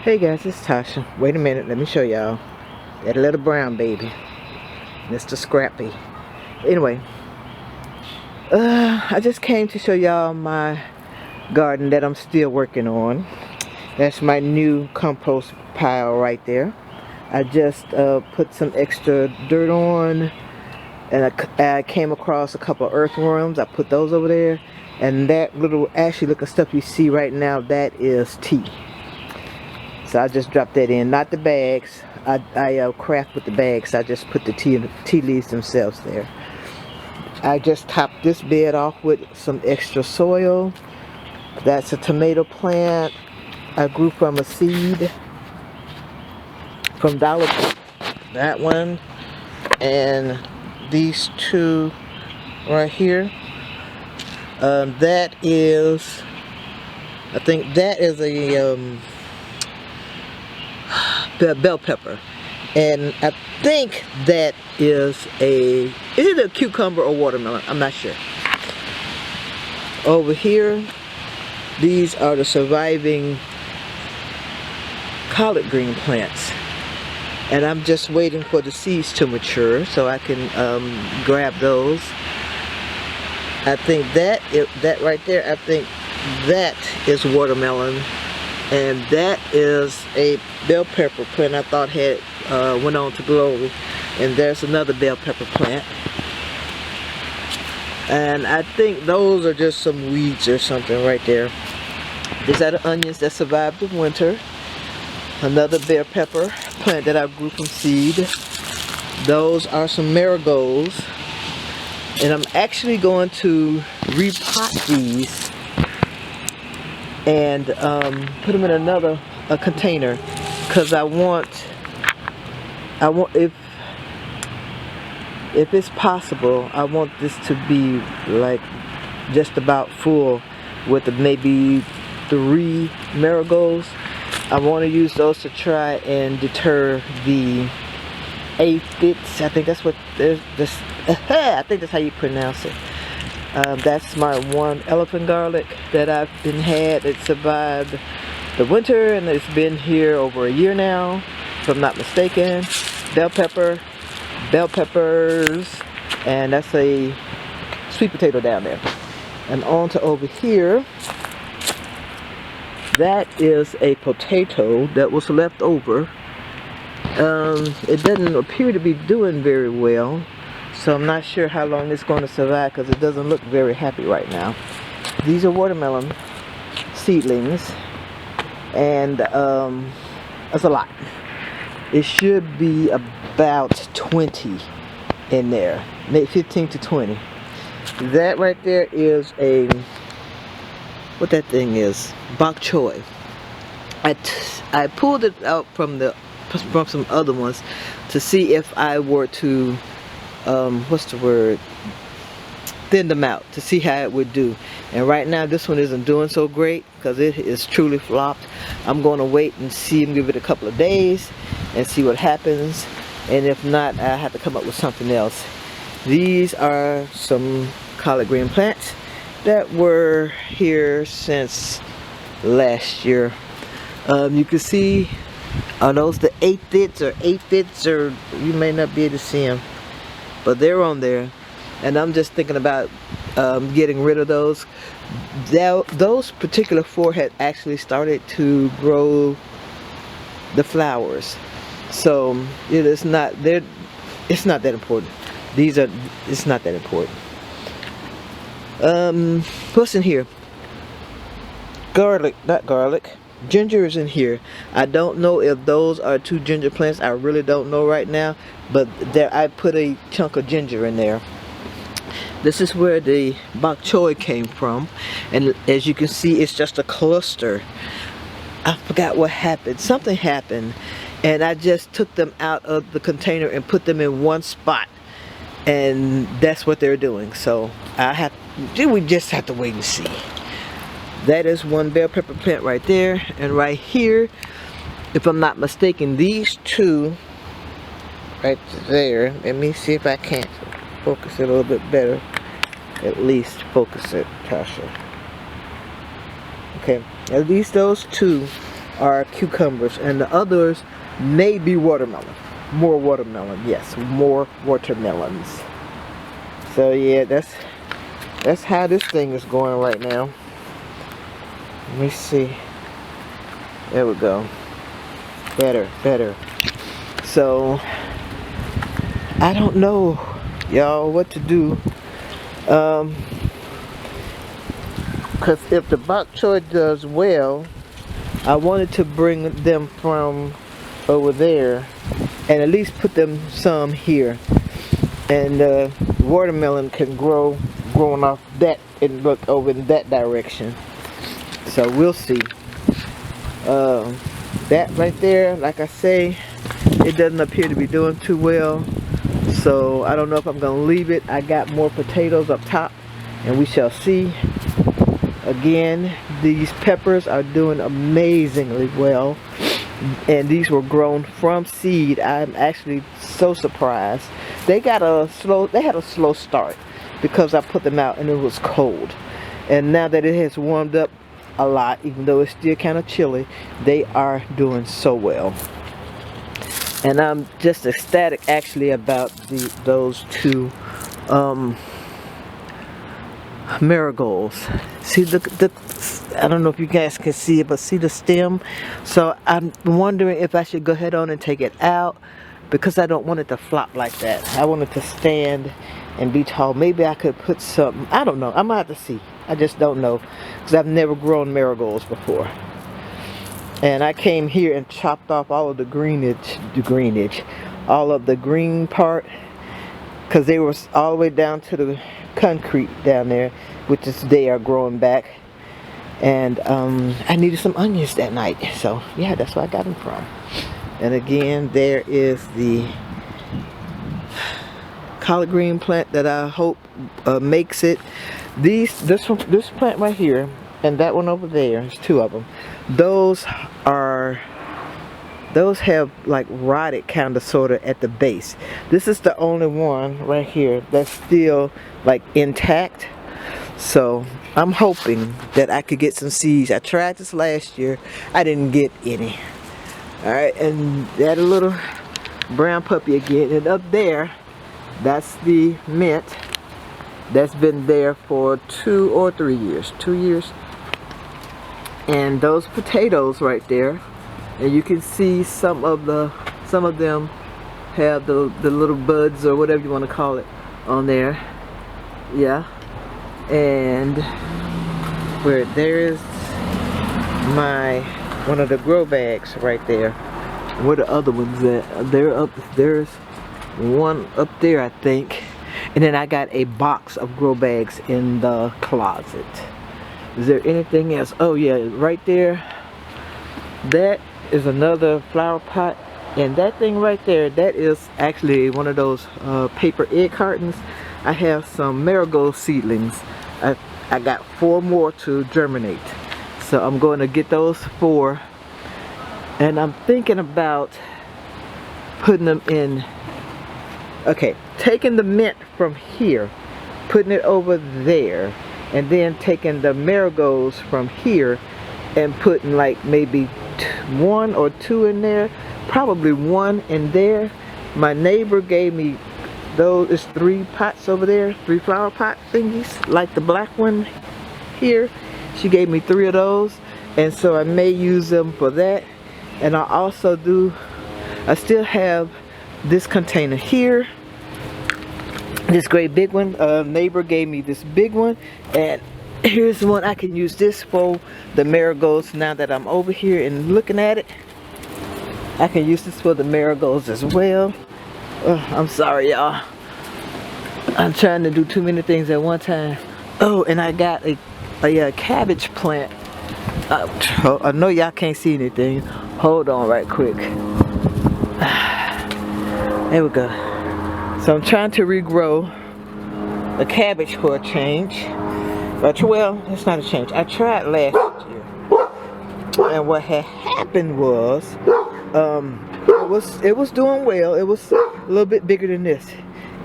Hey guys, it's Tasha. Wait a minute, let me show y'all. That little brown baby, Mr. Scrappy. Anyway, I just came to show y'all my garden that I'm still working on. That's my new compost pile right there. I just put some extra dirt on, and I came across a couple of earthworms. I put those over there, and that little ashy looking stuff you see right now, that is tea. So I just dropped that in, not the bags. I craft with the bags. I just put the tea leaves themselves there. I just topped this bed off with some extra soil. That's a tomato plant I grew from a seed from Dollar Tree. That one and these two right here. That is, I think that is a bell pepper, and I think that is is it a cucumber or watermelon? I'm not sure. Over here, these are the surviving collard green plants, and I'm just waiting for the seeds to mature so I can grab those. I think that right there, I think that is watermelon. And that is a bell pepper plant I thought had went on to glory. And there's another bell pepper plant. And I think those are just some weeds or something right there. These are the onions that survived the winter. Another bell pepper plant that I grew from seed. Those are some marigolds. And I'm actually going to repot these and put them in another container, because I want if it's possible, I want this to be like just about full with maybe 3 marigolds. I want to use those to try and deter the aphids. I think that's what there's this. I think that's how you pronounce it. That's my one elephant garlic that I've had. It survived the winter, and it's been here over a year now, if I'm not mistaken. Bell pepper, bell peppers, and that's a sweet potato down there. And on to over here, that is a potato that was left over. It doesn't appear to be doing very well. So I'm not sure how long it's going to survive, because it doesn't look very happy right now. These are watermelon seedlings, and that's a lot. It should be about 20 in there, maybe 15 to 20. That right there is what that thing is, bok choy. I pulled it out from some other ones to see if I were to thin them out to see how it would do. And right now this one isn't doing so great because it is truly flopped. I'm going to wait and see and give it a couple of days and see what happens, and if not, I have to come up with something else. These are some collard green plants that were here since last year. You can see, are those the aphids, or you may not be able to see them, but they're on there, and I'm just thinking about getting rid of those. Those particular 4 had actually started to grow the flowers, so it's not that important. It's not that important. What's in here? Not garlic. Ginger is in here. I don't know if those are 2 ginger plants. I really don't know right now, but there I put a chunk of ginger in there. This is where the bok choy came from, and as you can see, it's just a cluster. I forgot what happened. We happened, and I just took them out of the container and put them in one spot, and that's what they're doing. So we just have to wait and see. That is one bell pepper plant right there, and right here, if I'm not mistaken, these 2 right there. Let me see if I can't focus it a little bit better. At least focus it, Tasha. Okay, at least those 2 are cucumbers, and the others may be watermelon. More watermelon, yes, more watermelons. So yeah, that's how this thing is going right now. Let me see. There we go. Better. So I don't know, y'all, what to do. Because if the bok choy does well, I wanted to bring them from over there and at least put them some here, and watermelon can growing off that and look over in that direction. So we'll see. That right there, like I say, it doesn't appear to be doing too well, so I don't know if I'm gonna leave it. I got more potatoes up top, and we shall see. Again, these peppers are doing amazingly well, and these were grown from seed. I'm actually so surprised. They had a slow start because I put them out and it was cold, and now that it has warmed up a lot, even though it's still kind of chilly, they are doing so well. And I'm just ecstatic actually about those two marigolds. See the I don't know if you guys can see it, but see the stem? So I'm wondering if I should go ahead on and take it out, because I don't want it to flop like that. I want it to stand and be tall. Maybe I could put something, I don't know, I'm gonna have to see. I just don't know, because I've never grown marigolds before. And I came here and chopped off all of the greenage, all of the green part, because they were all the way down to the concrete down there, which is they are growing back. And I needed some onions that night, so yeah, that's where I got them from. And again, there is the collard green plant that I hope makes it. This plant right here and that one over there, there's two of them. Those have like rotted kind of sort of at the base. This is the only one right here that's still like intact. So I'm hoping that I could get some seeds. I tried this last year, I didn't get any. Alright, and that little brown puppy again, and up there, that's the mint that's been there for 2 or 3 years. 2 years. And those potatoes right there, and you can see some of them have the little buds or whatever you want to call it on there. Yeah. And where there is one of the grow bags right there. Where the other ones at? There's one up there, I think. And then I got a box of grow bags in the closet. Is there anything else? Oh yeah, right there. That is another flower pot. And that thing right there, that is actually one of those paper egg cartons. I have some marigold seedlings. I got 4 more to germinate. So I'm going to get those 4. And I'm thinking about putting them in, okay, taking the mint from here, putting it over there, and then taking the marigolds from here and putting like maybe 1 or 2 in there, probably 1 in there. My neighbor gave me those, it's 3 pots over there, 3 flower pot thingies, like the black one here. She gave me 3 of those, and so I may use them for that. And I still have this container here, this great big one. Neighbor gave me this big one, and here's one I can use this for the marigolds. Now that I'm over here and looking at it, I can use this for the marigolds as well. I'm sorry, y'all. I'm trying to do too many things at one time. Oh, and I got a cabbage plant. I know y'all can't see anything. Hold on right quick. There we go. So I'm trying to regrow the cabbage for a change. But well, it's not a change. I tried last year. And what had happened was, it was doing well. It was a little bit bigger than this.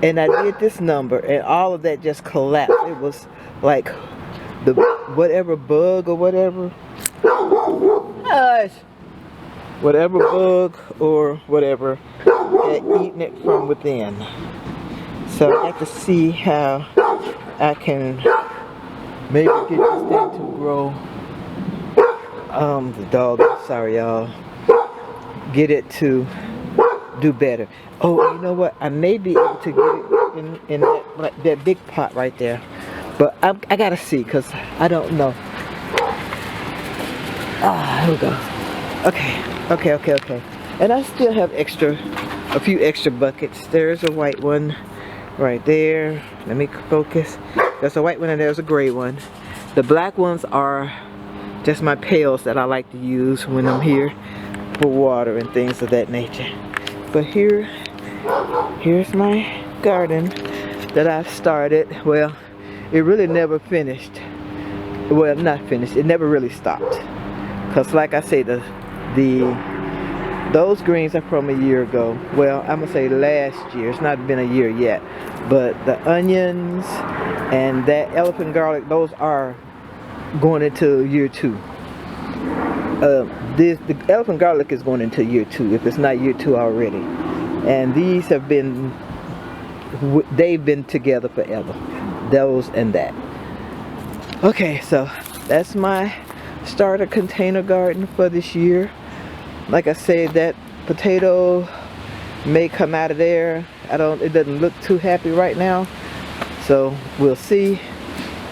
And I did this number, and all of that just collapsed. It was like the whatever bug or whatever. Hush. whatever bug or whatever had eaten it from within. So I have to see how I can maybe get this thing to grow. The dog, sorry y'all. Get it to do better. Oh, you know what? I may be able to get it in that big pot right there. But I gotta see, because I don't know. Ah, here we go. Okay. And I still have a few extra buckets. There's a white one right there. Let me focus. There's a white one and there's a gray one. The black ones are just my pails that I like to use when I'm here for water and things of that nature. But here's my garden that I've started. Well, it really never finished. Well, not finished. It never really stopped. Cause like I say, those greens are from a year ago. Well, I'm gonna say last year. It's not been a year yet. But the onions and that elephant garlic, those are going into year 2. The elephant garlic is going into year 2 if it's not year 2 already. And these have been, they've been together forever. Those and that. Okay, so that's my starter container garden for this year. Like I said, that potato may come out of there. It doesn't look too happy right now. So we'll see.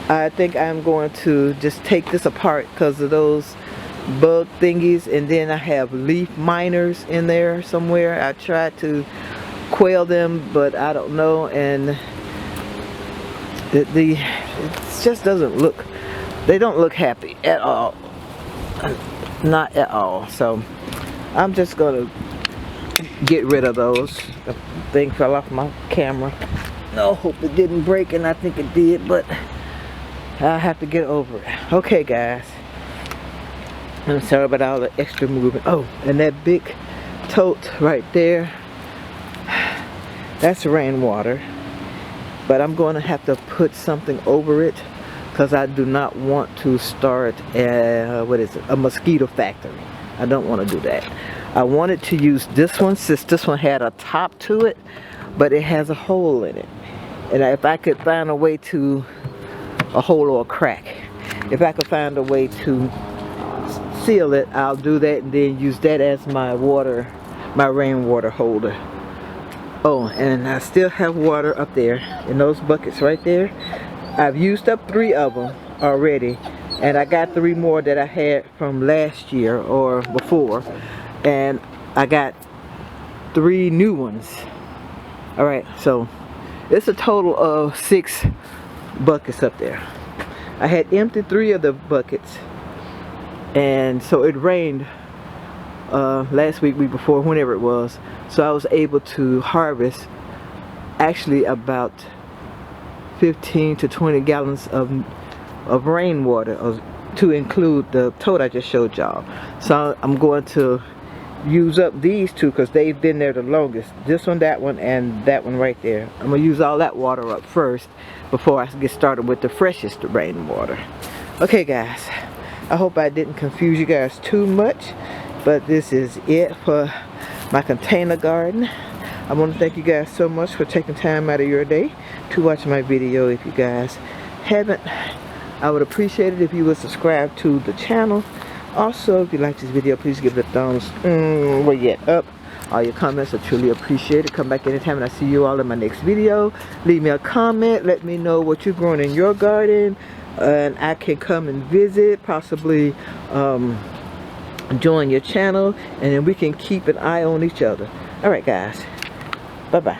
I think I'm going to just take this apart because of those bug thingies, and then I have leaf miners in there somewhere. I tried to quail them, but I don't know, and it just doesn't look, they don't look happy at all. Not at all. So I'm just gonna get rid of those. The thing fell off my camera. No, hope it didn't break, and I think it did, but I have to get over it. Okay guys, I'm sorry about all the extra movement. Oh, and that big tote right there, that's rainwater, but I'm going to have to put something over it because I do not want to start a mosquito factory. I don't want to do that. I wanted to use this one since this one had a top to it, but it has a hole in it. And if I could find a way to, a hole or a crack, if I could find a way to seal it, I'll do that and then use that as my rainwater holder. Oh, and I still have water up there in those buckets right there. I've used up 3 of them already, and I got 3 more that I had from last year or before, and I got 3 new ones. Alright, so it's a total of 6 buckets up there. I had emptied 3 of the buckets, and so it rained last week before, whenever it was, so I was able to harvest actually about 15 to 20 gallons of rainwater, to include the tote I just showed y'all. So I'm going to use up these 2 because they've been there the longest. This one, that one, and that one right there. I'm going to use all that water up first before I get started with the freshest rainwater. Okay guys, I hope I didn't confuse you guys too much, but this is it for my container garden. I want to thank you guys so much for taking time out of your day to watch my video. If you guys haven't, I would appreciate it if you would subscribe to the channel. Also, if you like this video, please give it a thumbs up. All your comments are truly appreciated. Come back anytime and I see you all in my next video. Leave me a comment. Let me know what you're growing in your garden, and I can come and visit, possibly join your channel, and then we can keep an eye on each other. Alright guys, bye bye.